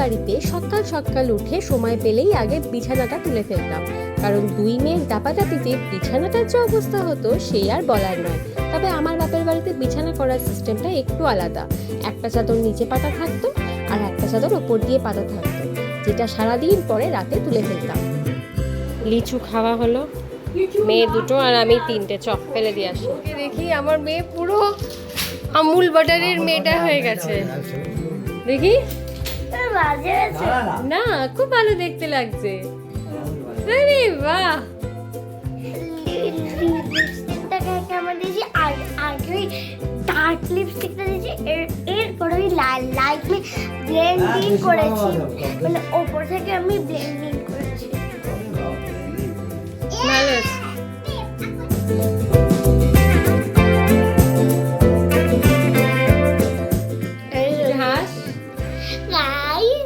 বাড়িতে সকাল সকাল উঠে সময় পেলেই আগে বিছানাটা তুলে ফেলতাম, কারণ দুই মেয়ের দাপাদাপিতে বিছানাটার যে অবস্থা হতো সেই আর বলার নয়। তবে আমার বাপের বাড়িতে বিছানা করার সিস্টেমটা একটু আলাদা। একটা চাদর নিচে পাতা থাকতো আর একটা চাদর ওপর দিয়ে পাতা থাকতো, যেটা সারাদিন পরে রাতে তুলে ফেলতাম। লিচু খাওয়া হলো, মেয়ে দুটো আর আমি তিনটে, চপ ফেলে দিয়ে আসি। দেখি আমার মেয়ে পুরো আমুল বাটারের মেয়েটা হয়ে গেছে, দেখি না, খুব ভালো দেখতে লাগছে। আরে বাহ, ডার্ক লিপস্টিকটা দিয়েছি, এরপরে আমি লাইট ব্লেন্ডিং করেছি, মানে ওপর থেকে আমি ব্লেন্ডিং করেছি। ভালো আছে।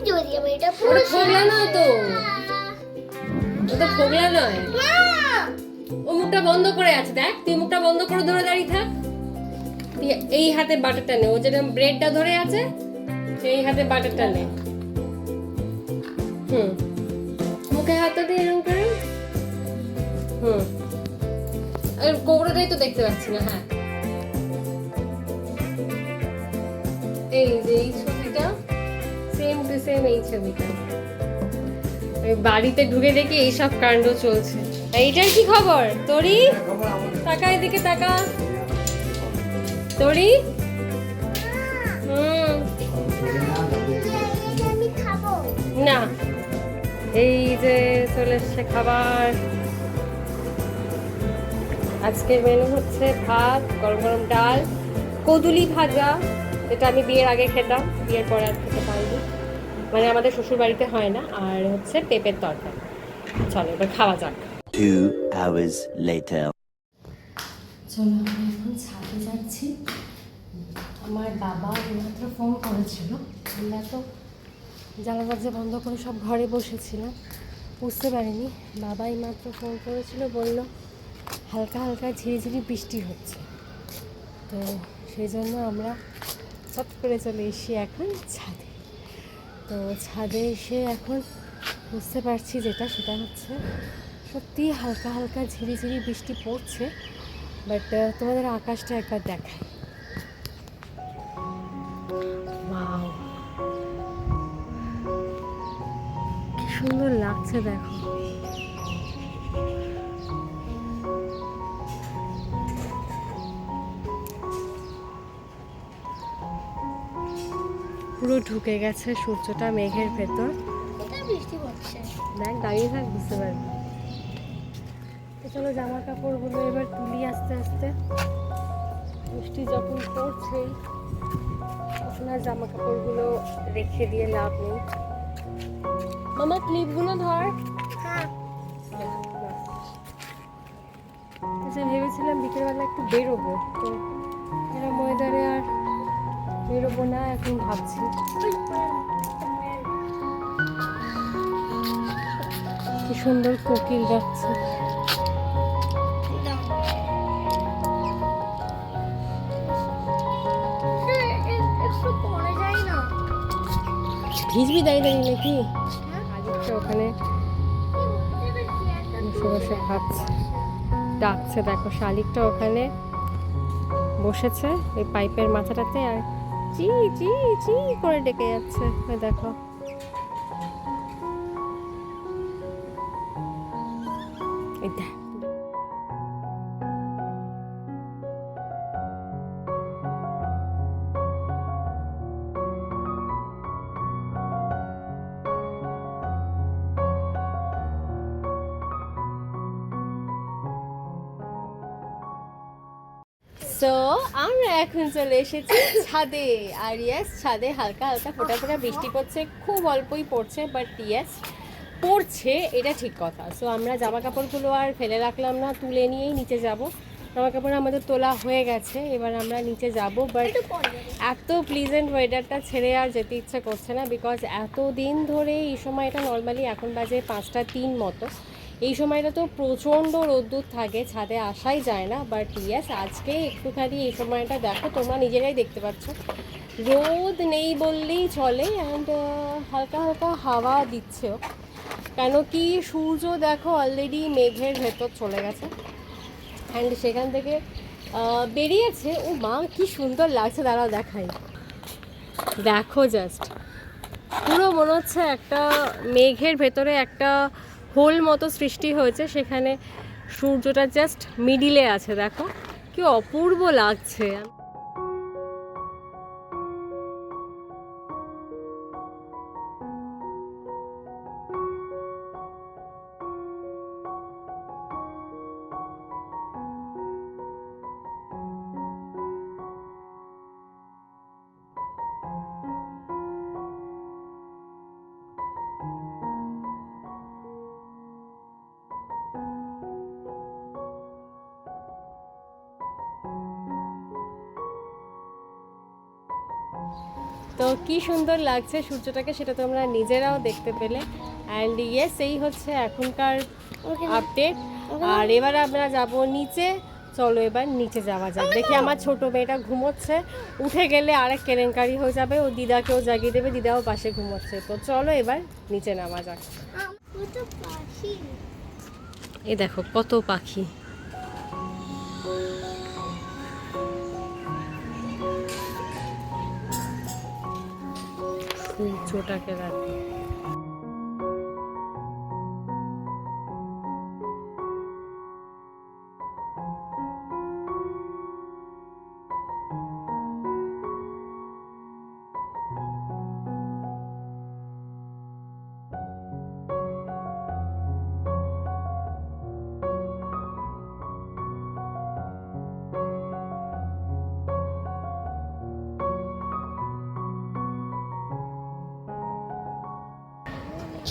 যদি আমি এটা পুরো ফোগলা নয় তো, ওটা ফোগলা নয়, ও মুখটা বন্ধ করে আছে। দেখ, তুই মুখটা বন্ধ করে ধরে দাঁড়িয়ে থাক। তুই এই হাতে বাটারটা নে, ও যেটা ব্রেডটা ধরে আছে সেই হাতে বাটারটা নে। মুখে হাতটা দিয়ে এরকম করে। আর কোবরাটাই তো দেখতে পাচ্ছি না। হ্যাঁ, এই যে এই ছবিটা সেম টু সেম এই ছবিটা। বাড়িতে ঢুকে দেখি এইসব কাণ্ড চলছে। এইটার কি খবর? তোরি তাকা, এদিকে তাকা। তোরি আমি খাবো না, এই যে চলে এসছে খাবার। আজকের মেনু হচ্ছে ভাত, গরম গরম ডাল, কদুলি ভাজা, যেটা আমি বিয়ের আগে খেতাম, বিয়ের পরে আর খেতে পারিনি, মানে আমাদের শ্বশুর বাড়িতে হয় না, আর হচ্ছে পেঁপের তরকারি। চলো এবার খাওয়া যাক। 2 hours later. চলো আমরা এখন ছাদে যাচ্ছি। আমার বাবা মাত্র ফোন করেছিল, আমরা তো জানলা দরজা বন্ধ করে সব ঘরে বসেছিলাম, বুঝতে পারিনি। বাবাই মাত্র ফোন করেছিল, বলল হালকা হালকা ঝিরিঝিরি বৃষ্টি হচ্ছে, তো সেই জন্য আমরা চট করে চলে এসি এখন ছাদে। তো ছাদে এসে এখন বুঝতে পারছি যেটা, সেটা হচ্ছে সত্যি হালকা হালকা ঝিরিঝিরি বৃষ্টি পড়ছে। বাট তোমাদের আকাশটা একবার দেখায়। ওয়াও, কি সুন্দর লাগছে দেখো। পুরো ঢুকে গেছে সূর্যটা মেঘের ভেতর। বৃষ্টি পড়ছে, দেখ দাঁড়িয়ে থাক, বুঝতে পারবি। তো চলো জামা কাপড়গুলো এবার তুলি আস্তে আস্তে। বৃষ্টি যখন পড়ছেই তখন আর জামা কাপড়গুলো রেখে দিয়ে লাভ নেই। মামা ক্লিপগুলো ধর। আচ্ছা, ভেবেছিলাম বিকেলবেলা একটু বেরোবো, তো এরকম ওয়েদারে আর বেরোবো না, এখন ভাবছি। কি সুন্দর কোকিল যাচ্ছে। একটু পরে যাই না, ভিজবি দাঁড়িয়ে দাঁড়িয়ে নাকি? আজকে ওখানে বসে বসে ভাবছে, ডাকছে। দেখো শালিকটা ওখানে বসেছে ওই পাইপের মাথাটাতে, আর চি চি চি করে ডেকে যাচ্ছে। ওই দেখো, এই দেখ। সো আমরা এখন চলে এসেছি ছাদে, আর ইয়েস, ছাদে হালকা হালকা ফোঁটা ফোঁটা বৃষ্টি পড়ছে, খুব অল্পই পড়ছে, বাট ইয়েস পড়ছে, এটা ঠিক কথা। সো আমরা জামা কাপড়গুলো আর ফেলে রাখলাম না, তুলে নিয়েই নিচে যাব। জামা কাপড় আমাদের তোলা হয়ে গেছে, এবার আমরা নিচে যাব। বাট এত প্লিজেন্ট ওয়েদারটা ছেড়ে আর যেতে ইচ্ছে করছে না, বিকজ এত দিন ধরে এই সময়টা নর্মালি এখন বাজে 5টা 3 মতো, এই সময়টা তো প্রচণ্ড রোদ্দুর থাকে, ছাদে আসাই যায় না। বাট ইয়েস, আজকে একটুখানি এই সময়টা দেখো, তোমরা নিজেরাই দেখতে পাচ্ছ, রোদ নেই বললেই চলে। অ্যান্ড হালকা হালকা হাওয়া দিচ্ছেও, কেন কি সূর্য দেখো অলরেডি মেঘের ভেতর চলে গেছে অ্যান্ড সেখান থেকে বেরিয়েছে। ও মা, কি সুন্দর লাগছে, দাঁড়াও দেখাই। দেখো জাস্ট, পুরো মনে হচ্ছে একটা মেঘের ভেতরে একটা হোল মতো সৃষ্টি হয়েছে, সেখানে সূর্যটা জাস্ট মিডিলে আছে। দেখো কি অপূর্ব লাগছে। তো কি সুন্দর লাগছে সূর্যটাকে, সেটা তোমরা নিজেরাও দেখতে পেলে। অ্যান্ড ইয়েস, এই হচ্ছে এখনকার আপডেট। আর এবার আমরা যাব নিচে। চলো এবার নিচে যাওয়া যাক। দেখি আমার ছোট মেয়েটা ঘুমোচ্ছে, উঠে গেলে আরেক কেলেঙ্কারি হয়ে যাবে, ও দিদাকেও জাগিয়ে দেবে, দিদাও পাশে ঘুমোচ্ছে। তো চলো এবার নিচে নামা যাক। এই দেখো কত পাখি। সূর্যটাকে দেখো।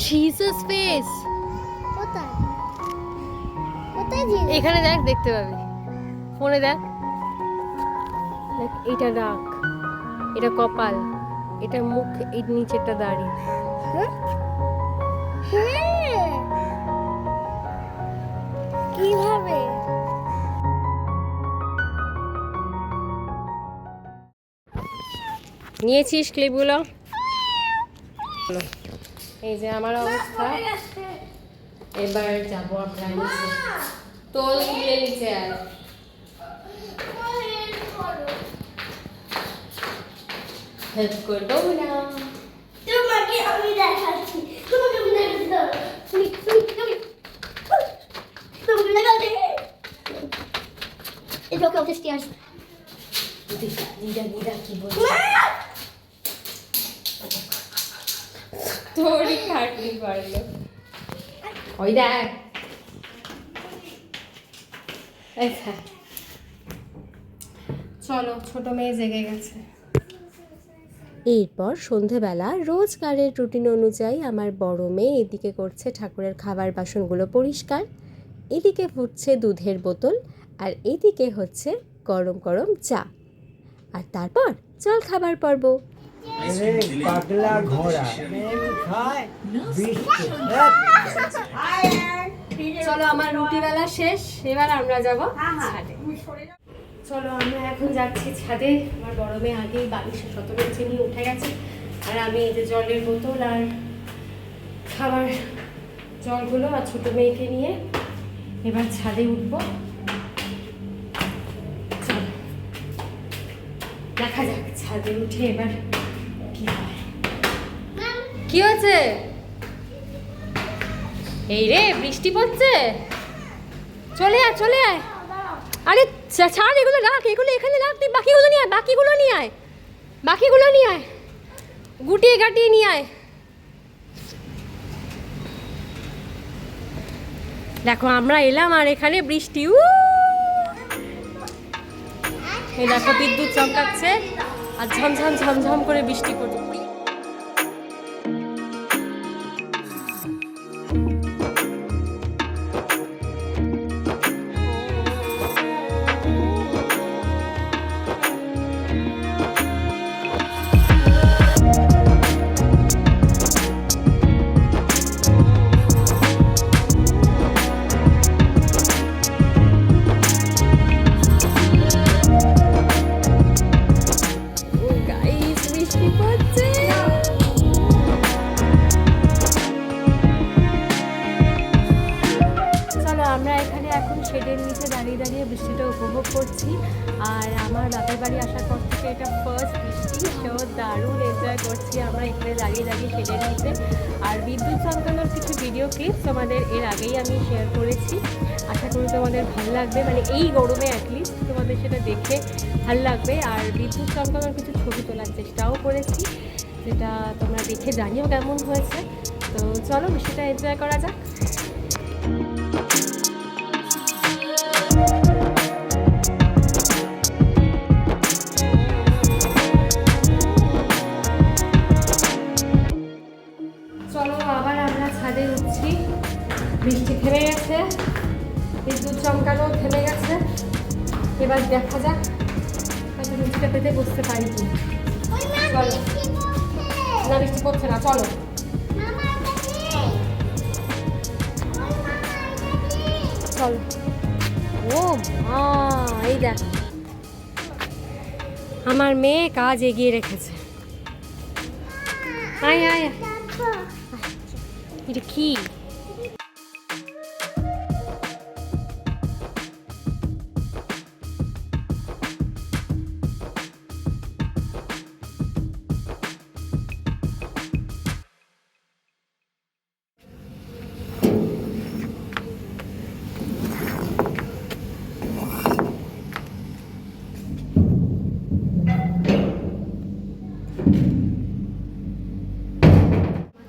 জিসাস ফেস কোথায় কোথায় জিনিস? এখানে দেখ, দেখতে পাবি, ফোনে দেখ। দেখ, এটা নাক, এটা কপাল, এটা মুখ, এই নিচেরটা দাড়ি। হ্যাঁ কিভাবে? নিয়েছিস ক্লিপগুলো? এই যে আমার অবস্থা। এবার যাবো আমরা নিচে। তোল তুলে নিচে আর হেল্প করবো না। তোমাকে আমি দেখাচ্ছি, তোমাকে আমি দেখাচ্ছি, দাও তুমি তুমি লাগাতে এই লোকে ওকে স্টিয়ার্স দিদা কি বলছে? তোরই খাটনি পারলো। ওই দেখ, চলো, ছোট মেয়ে জেগে গেছে। এরপর সন্ধেবেলা রোজকারের রুটিন অনুযায়ী আমার বড় মেয়ে এদিকে করছে ঠাকুরের খাবার বাসনগুলো পরিষ্কার, এদিকে ফুটছে দুধের বোতল, আর এদিকে হচ্ছে গরম গরম চা। আর তারপর জল খাবার পর্ব। পাতলা ঘোড়া খায় চলো, আমার রুটিবেলা শেষ, এবার আমরা যাব ছাদে। চলো আমরা এখন যাচ্ছি ছাদে। আমার বড় মেয়ে আগেই বালিশের সতর্ক নিয়ে উঠে গেছে, আর আমি এই যে জলের বোতল আর খাবার জলগুলো আর ছোটো মেয়েকে নিয়ে এবার ছাদে উঠবো। চলো দেখা যাক ছাদে উঠে এবার কি হয়। কি হয়েছে? এই রে, বৃষ্টি পড়ছে, চলে আয় চলে আয়। আরে ছাড়, এগুলো রাখ, এগুলো এখানে রাখ, তুই বাকিগুলো নিয়ে আয়, বাকিগুলো নিয়ে আয়, বাকিগুলো নিয়ে আয়, গুটিয়ে গাটিয়ে নিয়ে আয়। দেখো আমরা এলাম আর এখানে বৃষ্টি। এই দেখো বিদ্যুৎ চমকাচ্ছে আর ঝমঝম ঝমঝম করে বৃষ্টি পড়ছে। বাবার বাড়ি আসার পর থেকে এটা ফার্স্ট বৃষ্টি, সো দারুণ এনজয় করছি আমরা এখানে দাঁড়িয়ে দাঁড়িয়ে খেলে নিতে। আর বিদ্যুৎ চমকানোর কিছু ভিডিও ক্লিপস তোমাদের এর আগেই আমি শেয়ার করেছি, আশা করি তোমাদের ভালো লাগবে, মানে এই গরমে অ্যাটলিস্ট তোমাদের সেটা দেখে ভালো লাগবে। আর বিদ্যুৎ চমকানোর কিছু ছবি তোলার চেষ্টাও করেছি, যেটা তোমরা দেখে জানিও কেমন হয়েছে। তো চলো সেটা এনজয় করা যাক। চলো আবার আমরা ছাদে উঠছি, বৃষ্টি থেমে গেছে, বিদ্যুৎ চমকানো থেমে গেছে। এবার দেখা যাক হয়তো বৃষ্টিটা পেতে বসতে পারি কি। চলো, না বৃষ্টি পড়ছে না, চলো। চলো। ও মা, এই দেখ আমার মেয়ে কাজ এগিয়ে রেখেছে। আয় আয়, এটা কি?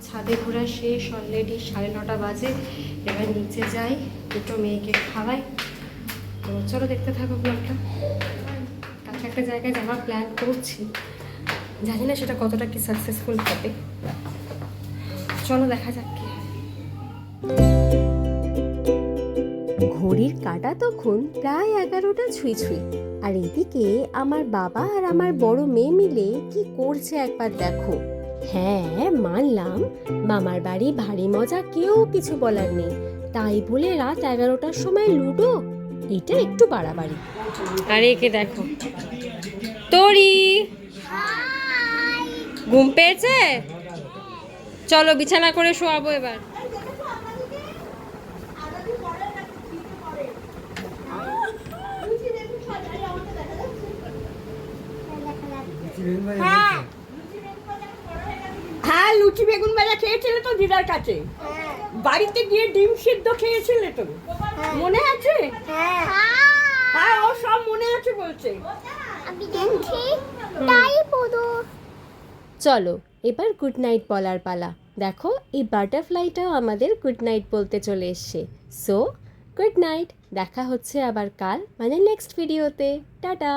ছাদে ঘোরা শেষ, অলরেডি 9:30 বাজে। এবার নিচে যাই, দুটো মেয়েকে খাওয়াই। তো চলো দেখতে থাকো ব্লগটা। কাছে একটা জায়গায় যাওয়ার প্ল্যান করছি, জানি না সেটা কতটা কি সাকসেসফুল হবে। চলো দেখা যাক কি হয়। ঘড়ির কাঁটা তখন প্রায় 11টা ছুঁই ছুঁই, আর এদিকে আমার বাবা আর আমার বড় মেয়ে মিলে কি করছে একবার দেখো। হ্যাঁ মানলাম, মামার বাড়ি ভারী মজা, কেউ কিছু বলার নেই, তাই বলে রাত 11টার সময় লুডো, এটা একটু বাড়াবাড়ি। আর একে দেখো, তোরি ঘুম পেয়েছে, চলো বিছানা করে শোয়াবো এবার। হ্যাঁ, লুচি বেগুন ভাজা খেয়েছিলে তো দিদার কাছে, বাড়িতে গিয়ে ডিম সিদ্ধ খেয়েছিলে তো, মনে আছে? হ্যাঁ, ও সব মনে আছে বলছে। আমি দেখছি তাই বলো। চলো এবার গুড নাইট বলার পালা। দেখো এই বাটারফ্লাইটাও আমাদের গুড নাইট বলতে চলে এসছে। সো গুড নাইট, দেখা হচ্ছে আবার কাল, মানে নেক্সট ভিডিওতে। টাটা।